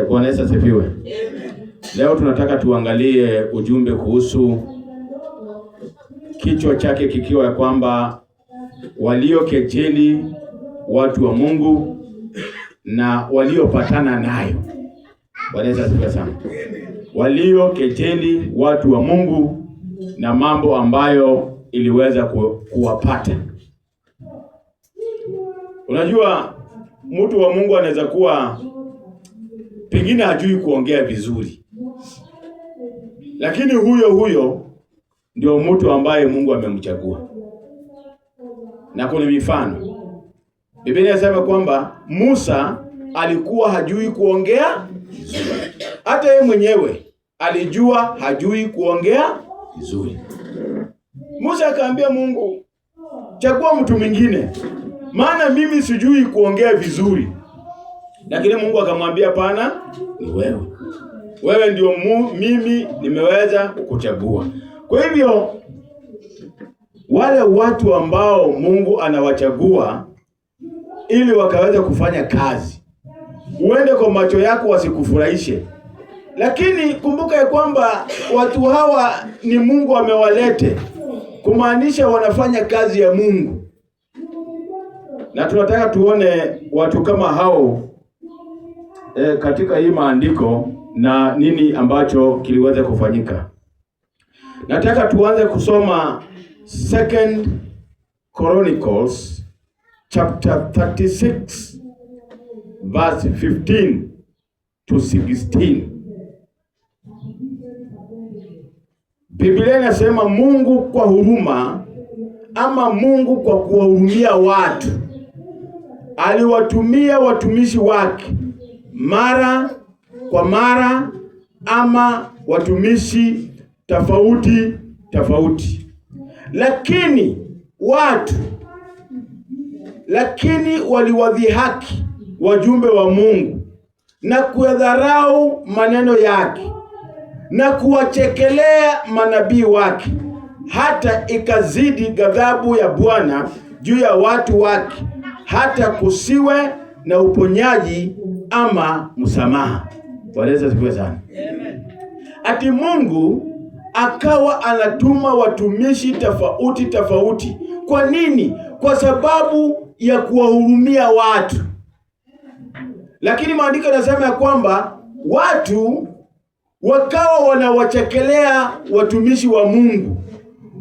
Bwana Yesu asifiwe. Leo tunataka tuangalie ujumbe kuhusu kichwa chake kikiwa ya kwamba waliokejeli watu wa Mungu na waliopatana nayo. Bwana Yesu asifiwe sana. Waliokejeli watu wa Mungu na mambo ambayo iliweza kuwapata. Unajua mtu wa Mungu anaweza kuwa pengine hajui kuongea vizuri, lakini huyo ndio mtu ambaye Mungu amemchagua. Na kuna mifano. Biblia inasema kwamba Musa alikuwa hajui kuongea vizuri. Hata yeye mwenyewe alijua hajui kuongea vizuri. Musa akaambia Mungu, chagua mtu mwingine, maana mimi sijui kuongea vizuri. Lakini Mungu akamwambia, pana, ni wewe. Wewe ndio mimi nimeweza kukuchagua. Kwa hivyo wale watu ambao Mungu anawachagua ili wakaweza kufanya kazi, uende kwa macho yako wasikufurahishe. Lakini kumbuka ya kwamba watu hawa ni Mungu amewalete, kumaanisha wanafanya kazi ya Mungu. Na tunataka tuone watu kama hao katika hii maandiko na nini ambacho kiliweza kufanyika. Nataka tuanze kusoma 2 Chronicles chapter 36 verse 15 to 16. Biblia inasema Mungu kwa huruma ama Mungu kwa kuwahurumia watu aliwatumia watumishi wake mara kwa mara ama watumishi tofauti. Lakini waliwadhihaki wajumbe wa Mungu na kuyadharau maneno yake na kuwachekelea manabii wake, hata ikazidi ghadhabu ya Bwana juu ya watu wake, hata kusiwe na uponyaji ama msamaha. Bwana Yesu asifiwe sana. Amen. Ati Mungu akawa anatuma watumishi tofauti. Kwa nini? Kwa sababu ya kuwahurumia watu. Lakini maandiko yanasema ya kwamba watu wakawa wanawachekelea watumishi wa Mungu,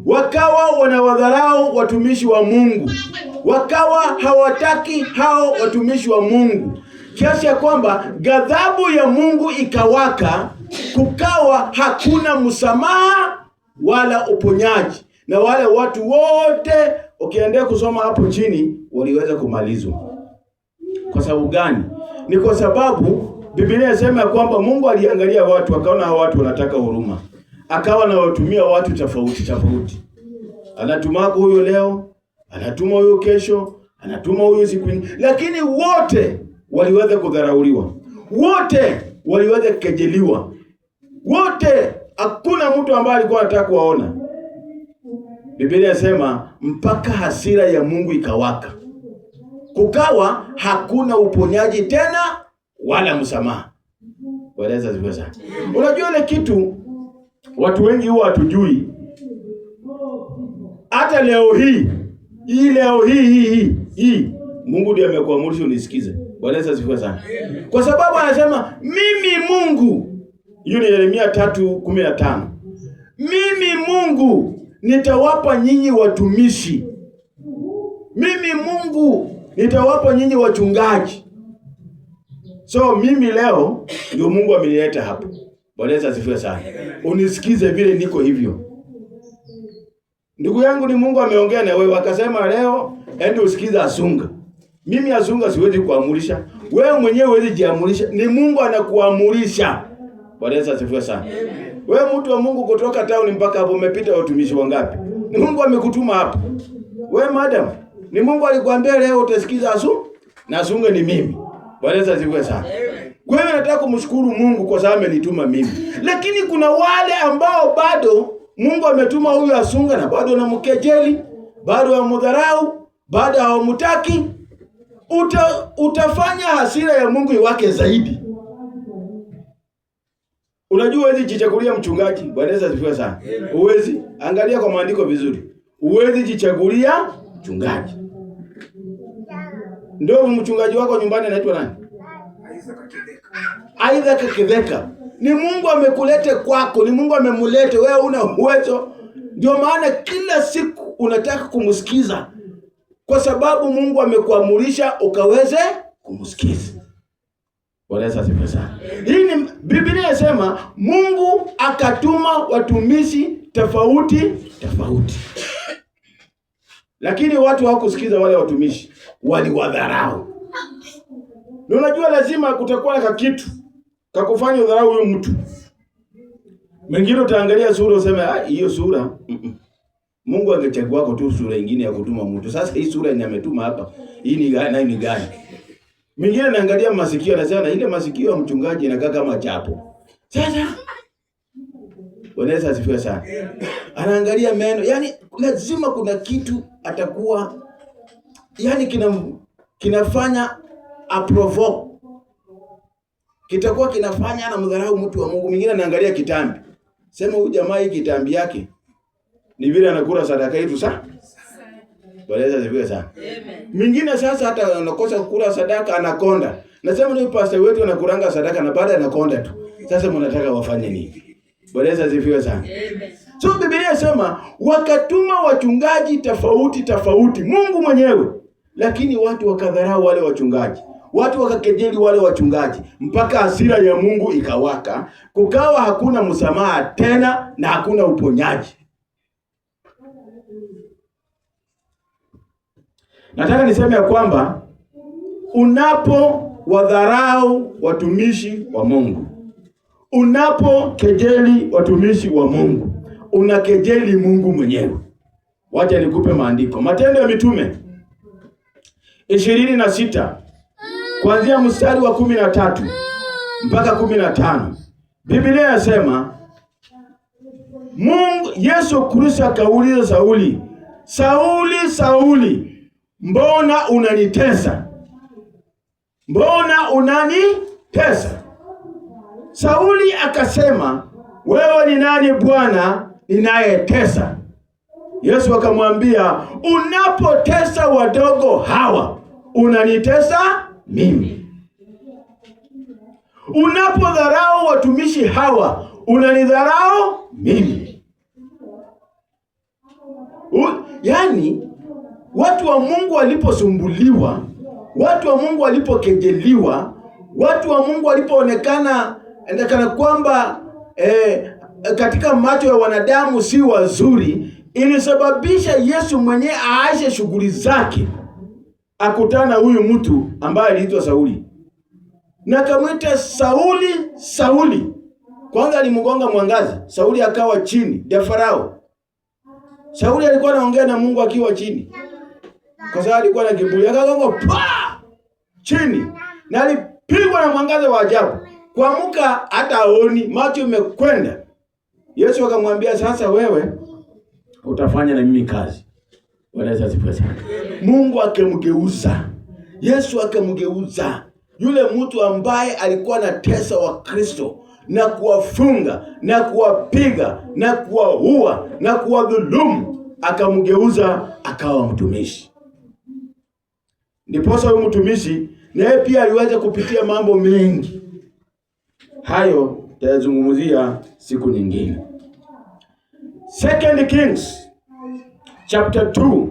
wakawa wanawadharau watumishi wa Mungu, wakawa hawataki hao watumishi wa Mungu, kiasi ya kwamba ghadhabu ya Mungu ikawaka, kukawa hakuna msamaha wala uponyaji, na wale watu wote ukiendelea kusoma hapo chini waliweza kumalizwa. Kwa sababu gani? Ni kwa sababu Biblia inasema ya kwamba Mungu aliangalia watu, akaona hao watu wanataka huruma, akawa anawatumia watu tofauti. Anatuma huyo leo, anatuma huyo kesho, anatuma huyo siku nyingine, lakini wote waliweza kudharauliwa, wote waliweza kukejeliwa, wote hakuna mtu ambaye alikuwa anataka kuwaona. Biblia inasema mpaka hasira ya Mungu ikawaka, kukawa hakuna uponyaji tena wala msamaha. Bwana Yesu asifiwe sana. Unajua ile kitu watu wengi huwa hatujui, hata leo hii Mungu ndiye amekuamrisha unisikize. Bwana Yesu asifiwe sana. Kwa sababu anasema mimi Mungu, hiyo ni Yeremia 3:15. Mimi Mungu nitawapa nyinyi watumishi. Mimi Mungu nitawapa nyinyi wachungaji. So mimi leo ndio Mungu amenileta hapa. Bwana Yesu asifiwe sana. Unisikize vile niko hivyo. Ndugu yangu, ni Mungu ameongea na wewe, akasema leo ende usikize Asunga. Mimi Asunga siwezi kuamurisha. Wewe mwenyewe huwezi jiamurisha. Ni Mungu anakuamurisha. Bwana Yesu asifiwe sana. Wewe mtu wa Mungu kutoka town mpaka hapo umepita watumishi wangapi? Ni Mungu amekutuma hapa. Wewe madam, ni Mungu alikwambia leo utasikiza na Asunga ni mimi. Bwana Yesu asifiwe sana. Kwa hiyo nataka kumshukuru Mungu kwa sababu amenituma mimi. Lakini kuna wale ambao bado Mungu ametuma huyu Asunga na bado anamkejeli, bado anamdharau, bado hawamtaki. Utafanya hasira ya Mungu iwake zaidi. Unajua huwezi jichagulia mchungaji. Bwana Yesu asifiwe sana. Huwezi. Angalia kwa maandiko vizuri. Huwezi jichagulia mchungaji. Ndio mchungaji wako nyumbani anaitwa nani? Isaac Kidheka. Ni Mungu amekulete kwako, ni Mungu amemulete, wewe una uwezo. Ndio maana kila siku unataka kumsikiza. Kwa sababu Mungu amekuamurisha ukaweze kumsikiza. Bwana Yesu asifiwe sana. Hii ni Biblia inasema Mungu akatuma watumishi tofauti. Lakini watu hawakusikiza wale watumishi, waliwadharau. Na unajua lazima kutakuwa na kitu kakufanya udharau huyo mtu. Mengine utaangalia sura useme hiyo sura Mungu angechagua kwa tu sura nyingine ya kutuma mtu. Sasa hii sura inametuma hapa. Hii ni gani na hii ni gani? Mengine naangalia masikio anasema ile masikio ya mchungaji inakaa kama chapo. Sasa Bwana Yesu asifiwe sana. Anaangalia meno. Yaani lazima kuna kitu atakuwa kinafanya aprovoke. Kitakuwa kinafanya na mdharau mtu wa Mungu. Mwingine anaangalia kitambi. Sema huyu jamaa hii kitambi yake ni vile anakula sadaka yetu sana. Bwana Yesu asifiwe sana. Amen. Mwingine sasa hata anakosa kula sadaka anakonda. Nasema ni pastor wetu anakuranga sadaka na baada anakonda tu. Sasa mnataka wafanye nini? Bwana Yesu asifiwe sana. Amen. So Biblia inasema wakatuma wachungaji tofauti Mungu mwenyewe, lakini watu wakadharau wale wachungaji. Watu wakakejeli wale wachungaji mpaka hasira ya Mungu ikawaka, kukawa hakuna msamaha tena na hakuna uponyaji. Nataka niseme ya kwamba unapowadharau watumishi wa Mungu, unapokejeli watumishi wa Mungu, unakejeli Mungu mwenyewe. Wacha nikupe maandiko. Matendo ya Mitume 26 kuanzia mstari wa 13 mpaka 15. Biblia inasema Yesu Kristo akauliza Sauli, Sauli, mbona unanitesa? Mbona unanitesa? Sauli akasema, wewe ni nani Bwana ninayetesa? Yesu akamwambia, unapotesa wadogo hawa, unanitesa mimi. Unapodharau watumishi hawa, unanidharau mimi. Yaani watu wa Mungu waliposumbuliwa, watu wa Mungu walipokejeliwa, watu wa Mungu walipoonekana kwamba katika macho ya wanadamu si wazuri, ilisababisha Yesu mwenyewe aache shughuli zake, akutana huyu mtu ambaye aliitwa Sauli. Na akamwita Sauli. Kwanza alimgonga mwangaza. Sauli akawa chini ya Farao. Sauli alikuwa anaongea na Mungu akiwa chini, kwa sababu alikuwa na kiburi. Akagonga chini na alipigwa na mwangaza wa ajabu. Kuamka hata aoni, macho imekwenda. Yesu akamwambia, sasa wewe utafanya na mimi kazi. Bwana Yesu asifiwe sana. Mungu akamgeuza. Yesu akamgeuza yule mtu ambaye alikuwa anatesa wa Kristo na kuwafunga na kuwapiga na kuwaua na kuwadhulumu, akamgeuza akawa mtumishi. Ndiposa huyu mtumishi naye pia aliweza kupitia mambo mengi. Hayo tutazungumzia siku nyingine. 2 Kings chapter 2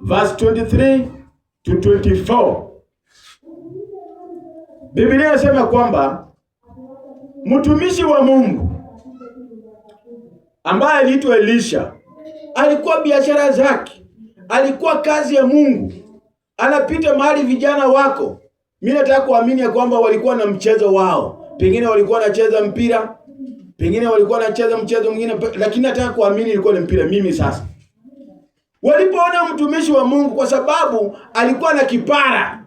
verse 23 to 24. Biblia inasema kwamba mtumishi wa Mungu ambaye aliitwa Elisha alikuwa biashara zake, alikuwa kazi ya Mungu. Anapita mahali vijana wako, mimi nataka kuamini ya kwamba walikuwa na mchezo wao. Pengine walikuwa wanacheza mpira, pengine walikuwa wanacheza mchezo mwingine, lakini nataka kuamini ilikuwa ni mpira. Mimi sasa, walipoona mtumishi wa Mungu, kwa sababu alikuwa na kipara,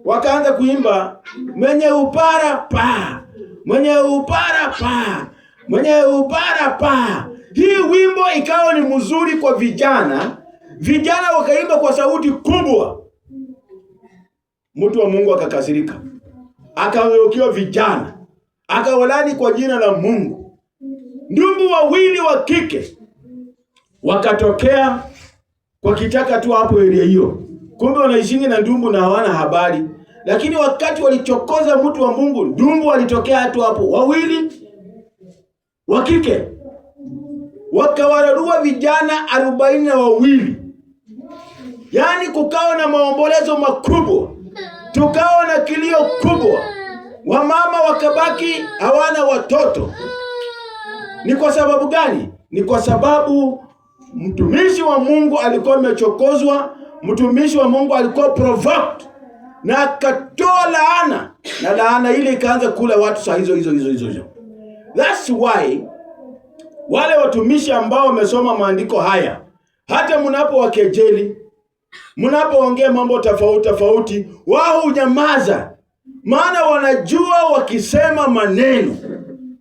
wakaanza kuimba, mwenye upara pa, mwenye upara pa, mwenye upara pa. Hii wimbo ikawa ni mzuri kwa vijana. Vijana wakaimba kwa sauti kubwa. Mtu wa Mungu akakasirika, akageukia vijana, akawalani kwa jina la Mungu. Ndumbu wawili wa kike wakatokea kwa kichaka tu hapo area hiyo. Kumbe wanaishingi na ndumbu na hawana habari. Lakini wakati walichokoza mtu wa Mungu, ndumbu walitokea tu hapo wawili wa kike. Wakawararua vijana 42. Yaani kukawa na maombolezo makubwa. Tukawa na kilio kubwa. Wamama wakabaki hawana watoto. Ni kwa sababu gani? Ni kwa sababu mtumishi wa Mungu alikuwa amechokozwa, mtumishi wa Mungu alikuwa provoked na akatoa laana, na laana ile ikaanza kula watu saa hizo. That's why wale watumishi ambao wamesoma maandiko haya, hata mnapowakejeli, mnapoongea mambo tofauti, wao hunyamaza, maana wanajua wakisema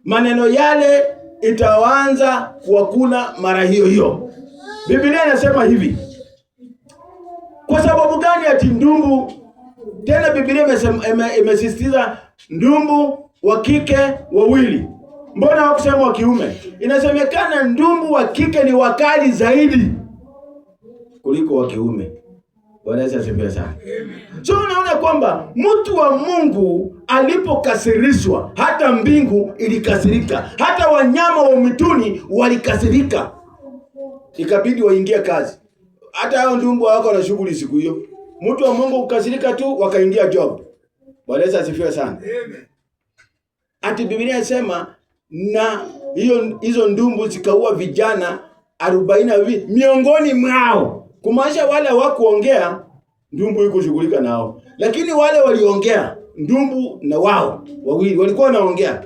maneno yale itaanza kuwakula mara hiyo. Biblia inasema hivi. Kwa sababu gani ati ndumbu? Tena Biblia imesisitiza ndumbu wa kike wawili. Mbona hakusema wa kiume? Inasemekana ndumbu wa kike ni wakali zaidi kuliko wa kiume. Bwana Yesu asifiwe sana. So unaona kwamba mtu wa Mungu alipokasirishwa, hata mbingu ilikasirika, hata wanyama wa mwituni walikasirika, ikabidi waingie kazi. Hata hao ndumbu wako na shughuli siku hiyo. Mtu wa Mungu ukasirika tu, wakaingia job. Bwana Yesu asifiwe sana. Ati Biblia inasema na hizo ndumbu zikaua vijana 42 miongoni mwao. Kumaanisha wale hawakuongea, ndumbu yuko shughulika nao. Lakini wale waliongea, ndumbu na wao wawili walikuwa wanaongea.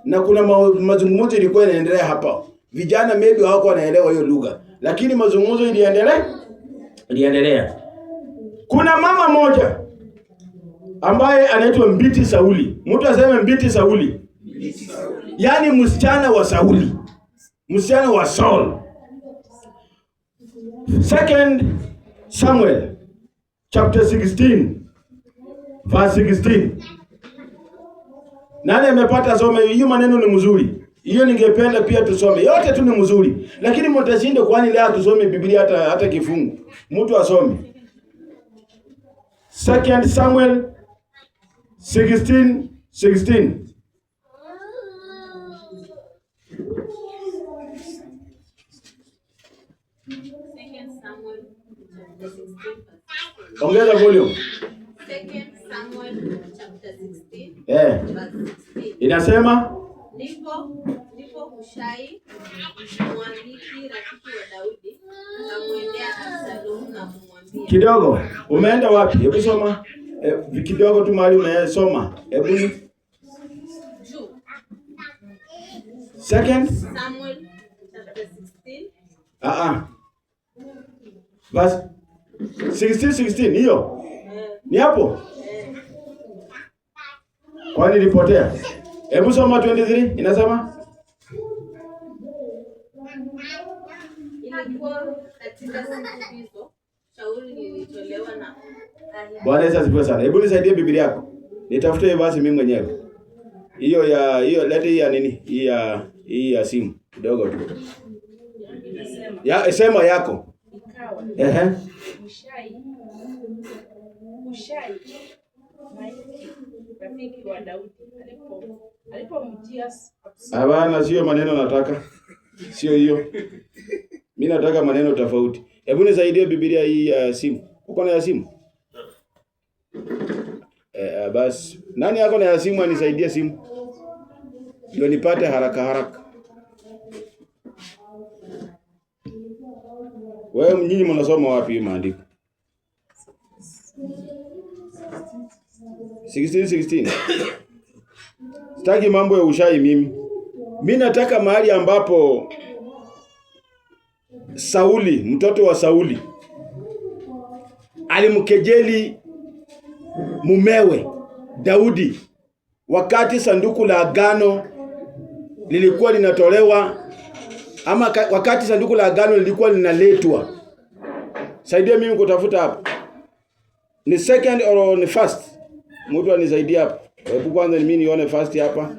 Na kuna mazungumzo ilikuwa inaendelea hapa. Vijana maybe hawako wanaelewa hiyo lugha, lakini mazungumzo iliendelea. Kuna mama moja ambaye anaitwa Mbiti Sauli. Mtu aseme Mbiti Sauli. Yaani msichana wa Sauli. Msichana wa Saul. 2 Samuel chapter 16 verse 16. Nani amepata some hiyo? Maneno ni mzuri. Hiyo ningependa pia tusome. Yote tu ni mzuri. Lakini mtashinda kwani leo tusome Biblia hata kifungu. Mtu asome. 2 Samuel 16:16. Ongeza volume. 2 Samuel chapter 16. Inasema ndipo Hushai Mwaniki rafiki wa Daudi akamwendea Absalomu na kumwambia. Kidogo, umeenda wapi? Hebu soma. Kidogo tu mahali umesoma. Hebu juu. 2 Samuel chapter 16. Basi 16 hiyo. Ni hapo? Kwani nilipotea? Hebu soma 23 inasema? Ilikuwa katika siku hizo shauri lilitolewa na Bwana Yesu asifiwe sana. Hebu nisaidie Biblia yako. Nitafute hiyo basi mimi mwenyewe. Hiyo leta hii ya nini? Hii ya simu kidogo tu. Sema yako. Hushai rafiki wa Daudi alipomjia. Hapana, sio maneno nataka. Sio hiyo. Mimi nataka maneno tofauti. Hebu nisaidie Biblia hii ya simu. Uko na ya simu? Basi nani yako na ya simu anisaidie simu? Ndio nipate haraka. Wewe nyinyi mnasoma wapi maandiko? 16. Sitaki mambo ya Hushai mimi. Mimi nataka mahali ambapo Sauli, mtoto wa Sauli, alimkejeli mumewe Daudi wakati sanduku la agano lilikuwa linatolewa, ama wakati sanduku la agano lilikuwa linaletwa. Saidia mimi kutafuta hapo. Ni second or ni first? Mtu anisaidie hapo. Hebu kwanza mimi nione first hapa.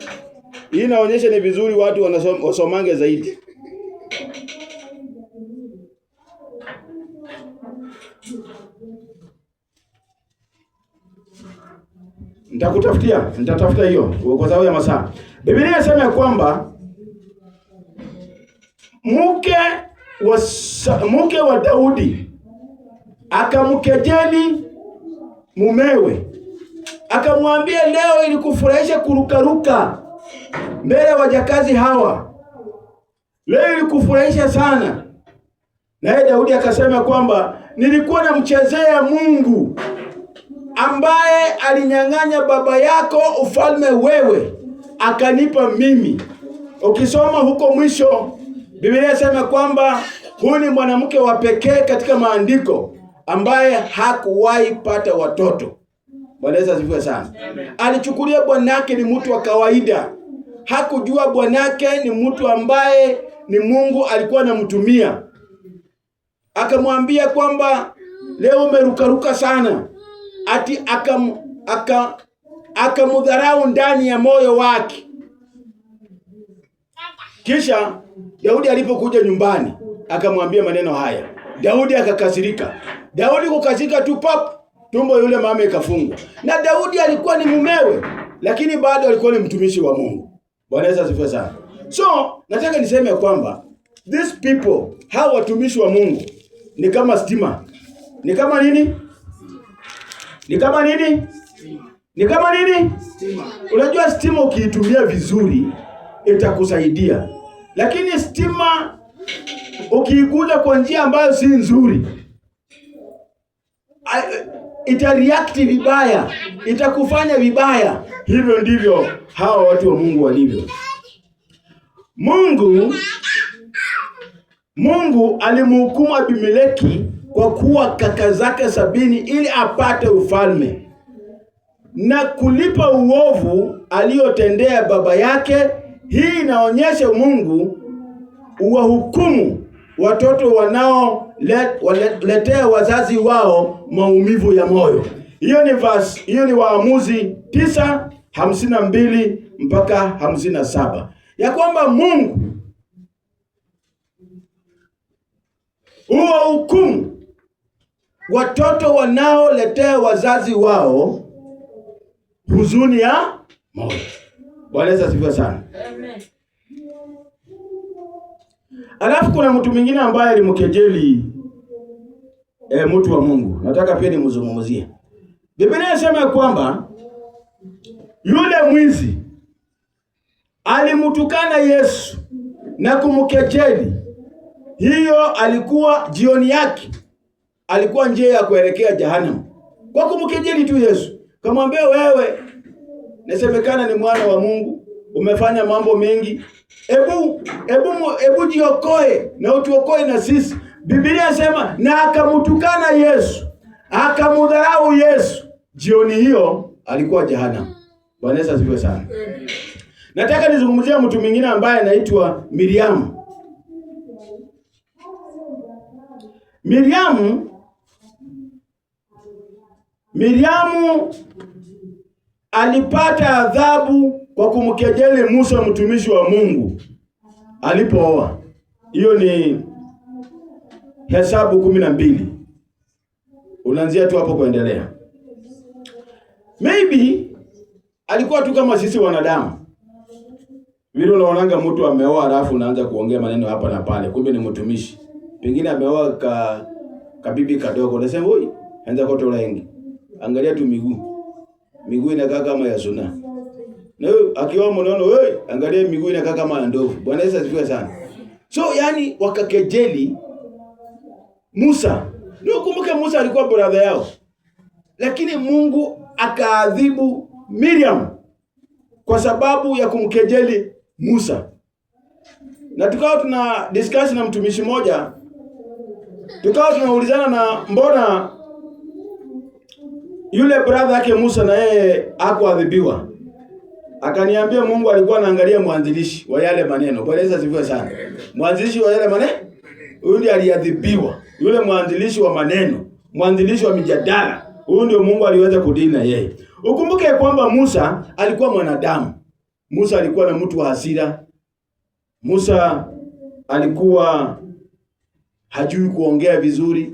Hii inaonyesha ni vizuri watu wasomange zaidi. Nitatafuta hiyo kwa sababu ya masaa. Biblia inasema kwamba mke wa Daudi akamkejeli mumewe, akamwambia, leo ilikufurahisha kurukaruka mbele ya wajakazi hawa, leo ilikufurahisha sana. Naye Daudi akasema kwamba nilikuwa namchezea Mungu ambaye alinyang'anya baba yako ufalme wewe, akanipa mimi. Ukisoma huko mwisho, Biblia inasema kwamba huyu ni mwanamke wa pekee katika maandiko ambaye hakuwahi pata watoto. Bwana Yesu asifiwe sana. Alichukulia bwanake ni mtu wa kawaida. Hakujua bwanake ni mtu ambaye ni Mungu alikuwa anamtumia. Akamwambia kwamba leo umerukaruka sana. Ati akamudharau ndani ya moyo wake. Kisha Daudi alipokuja nyumbani akamwambia maneno haya. Daudi akakasirika. Daudi kukasirika tu pap, tumbo yule mama ikafungwa. Na Daudi alikuwa ni mumewe, lakini bado alikuwa ni mtumishi wa Mungu. Bwana Yesu asifiwe sana. So, nataka niseme kwamba these people, hawa watumishi wa Mungu ni kama stima. Ni kama nini? Ni kama nini? Ni kama nini? Stima. Unajua stima ukiitumia vizuri itakusaidia. Lakini stima ukiiguza kwa njia ambayo si nzuri, itareact vibaya, itakufanya vibaya. Hivyo ndivyo hawa watu wa Mungu walivyo. Mungu alimhukumu Abimeleki kwa kuwa kaka zake 70 ili apate ufalme na kulipa uovu aliyotendea baba yake. Hii inaonyesha Mungu uwahukumu watoto wanaoletea wazazi wao maumivu ya moyo. Hiyo ni Waamuzi 9:52 mpaka 57. Ya kwamba Mungu huwahukumu watoto wanaoletea wazazi wao huzuni ya moyo. Bwana Yesu asifiwe sana. Amen. Alafu kuna mtu mwingine ambaye alimkejeli mtu wa Mungu. Nataka pia nimzungumzie. Biblia inasema kwamba yule mwizi alimtukana Yesu na kumkejeli. Hiyo alikuwa jioni yake. Alikuwa njia ya kuelekea jehanamu. Kwa kumkejeli tu Yesu. Kamwambia, wewe nasemekana ni mwana wa Mungu, umefanya mambo mengi. Ebu jiokoe na utuokoe na sisi. Biblia inasema na akamtukana Yesu, akamudharau Yesu. Jioni hiyo alikuwa jehanamu. Bwana Yesu asifiwe sana. Nataka nizungumzie mtu mwingine ambaye anaitwa Miriamu. Miriamu alipata adhabu kwa kumkejeli Musa mtumishi wa Mungu alipooa. Hiyo ni Hesabu 12. Unaanzia tu hapo kuendelea. Maybe alikuwa tu kama sisi wanadamu. Vile unaonanga mtu ameoa alafu unaanza kuongea maneno hapa na pale, kumbe ni mtumishi. Pengine ameoa kabibi kadogo, unasema oi, anza kutola yengi. Angalia tu miguu inakaa kama ya suna. Na akiwa mnono, wewe angalia miguu inakaa kama ya ndovu. Bwana Yesu asifiwe sana. So yani wakakejeli Musa. Ndio kumbuke Musa alikuwa brother yao. Lakini Mungu akaadhibu Miriam kwa sababu ya kumkejeli Musa. Na tukao tuna discuss na mtumishi mmoja. Tukao tunaulizana na mbona yule brother yake Musa na yeye hakuadhibiwa. Akaniambia Mungu alikuwa anaangalia mwanzilishi wa yale maneno. Bwana Yesu asifiwe sana. Mwanzilishi wa yale maneno, huyu ndiye aliadhibiwa. Yule mwanzilishi wa maneno, mwanzilishi wa mijadala, huyu ndio Mungu aliweza kudili na yeye. Ukumbuke kwamba Musa alikuwa mwanadamu. Musa alikuwa na mtu wa hasira. Musa alikuwa hajui kuongea vizuri.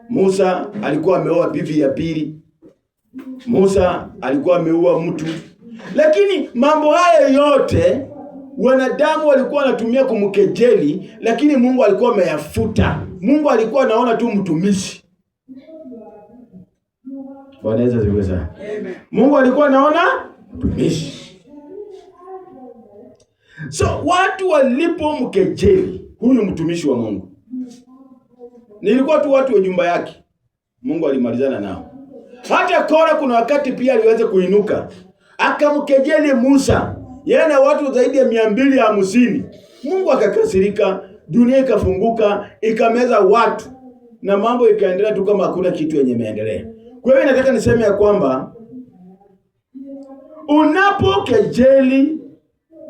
Musa alikuwa ameoa bibi ya pili. Musa alikuwa ameua mtu. Lakini mambo haya yote wanadamu walikuwa wanatumia kumkejeli, lakini Mungu alikuwa ameyafuta. Mungu alikuwa anaona tu mtumishi. Bwana Yesu asifiwe sana. Mungu alikuwa anaona mtumishi. So watu walipomkejeli huyu mtumishi wa Mungu, nilikuwa tu watu wa nyumba yake, Mungu alimalizana nao. Hata Kora kuna wakati pia aliweza kuinuka akamkejeli Musa, yeye na watu zaidi ya 250. Mungu akakasirika, dunia ikafunguka, ikameza watu na mambo ikaendelea tu kama hakuna kitu yenye imeendelea. Kwa hiyo nataka niseme ya kwamba unapokejeli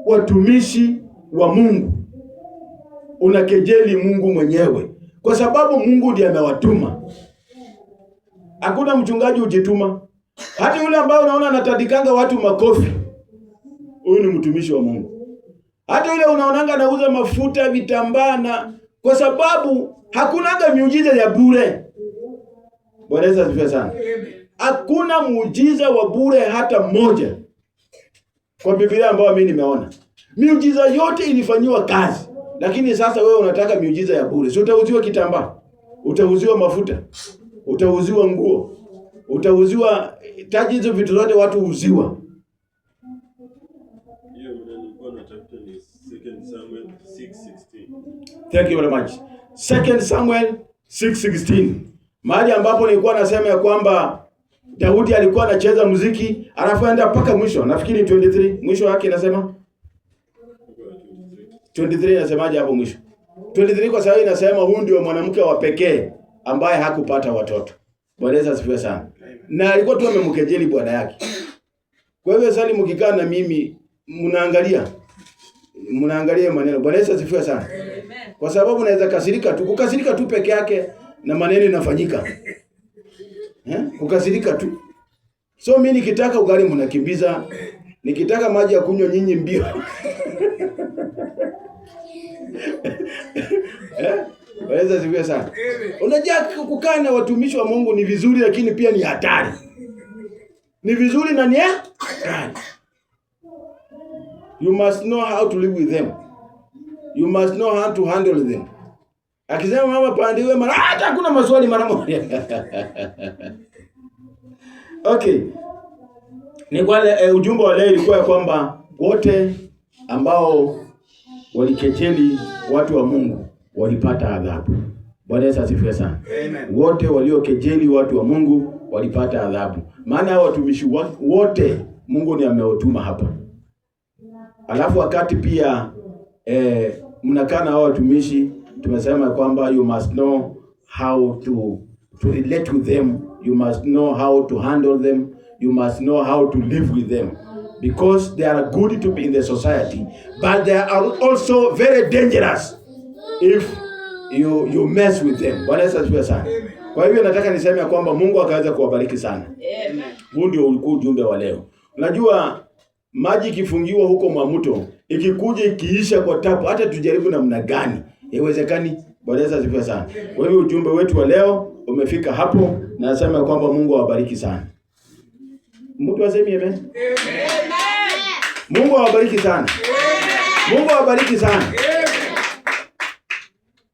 watumishi wa Mungu, unakejeli Mungu mwenyewe, kwa sababu Mungu ndiye amewatuma. Hakuna mchungaji ujituma. Hata yule ambaye unaona anatandikanga watu makofi, huyu ni mtumishi wa Mungu. Hata yule unaonanga anauza mafuta, vitambaa, na kwa sababu hakunanga miujiza ya bure. Bwana Yesu asifiwe sana. Hakuna muujiza wa bure hata mmoja kwa Biblia ambao mimi nimeona. Miujiza yote ilifanywa kazi. Lakini sasa wewe unataka miujiza ya bure. Si utauziwa kitambaa, utauziwa mafuta, utauziwa nguo, utauziwa taji, hizo vitu zote watu huuziwa. Hiyo nilikuwa natafuta ni 2 Samuel 6:16. Thank you very much. 2 Samuel 6:16. Mahali ambapo nilikuwa nasema ya kwamba Daudi alikuwa anacheza muziki, alafu aenda mpaka mwisho. Nafikiri 23. Mwisho wake inasema 23 inasemaje hapo mwisho? 23 kwa sababu inasema huyu ndio mwanamke wa pekee ambaye hakupata watoto. Bwana Yesu asifiwe sana. Na alikuwa tu amemkejeli bwana yake. Kwa hivyo sasa mkikaa na mimi mnaangalia maneno. Bwana Yesu asifiwe sana. Kwa sababu naweza kukasirika tu peke yake na maneno inafanyika. Kukasirika tu. So mimi nikitaka ugali mnakimbiza, nikitaka maji ya kunywa nyinyi mbio. Waweza sifiwe sana. Unajua kukaa na watumishi wa Mungu ni vizuri, lakini pia ni hatari. Ni vizuri na ni hatari. You must know how to live with them. You must know how to handle them. Akisema mama pandiwe mara hata hakuna maswali mara moja. Okay. Ni kwa ujumbe wa leo ilikuwa kwamba wote ambao walikejeli watu wa Mungu walipata adhabu. Bwana Yesu asifiwe sana. Amen. Wote waliokejeli watu wa Mungu walipata adhabu. Maana hao watumishi wote Mungu ni amewatuma hapa. Alafu wakati pia mnakaa na hao watumishi, tumesema kwamba you must know how to relate with them, you must know how to handle them, you must know how to live with them, because they are good to be in the society, but they are also very dangerous if you mess with them. Bwana Yesu asifiwe sana. Kwa hivyo nataka niseme ya kwamba Mungu akaweza kuwabariki sana. Amen. Huu ndio ulikuwa ujumbe wa leo. Unajua maji ikifungiwa huko Mwamuto, ikikuja ikiisha kwa tapu, hata tujaribu namna gani, haiwezekani. Bwana Yesu asifiwe sana. Kwa hivyo ujumbe wetu wa leo umefika hapo, na nasema kwamba Mungu awabariki sana. Mtu aseme amen. Amen. Mungu awabariki sana. Mungu awabariki sana.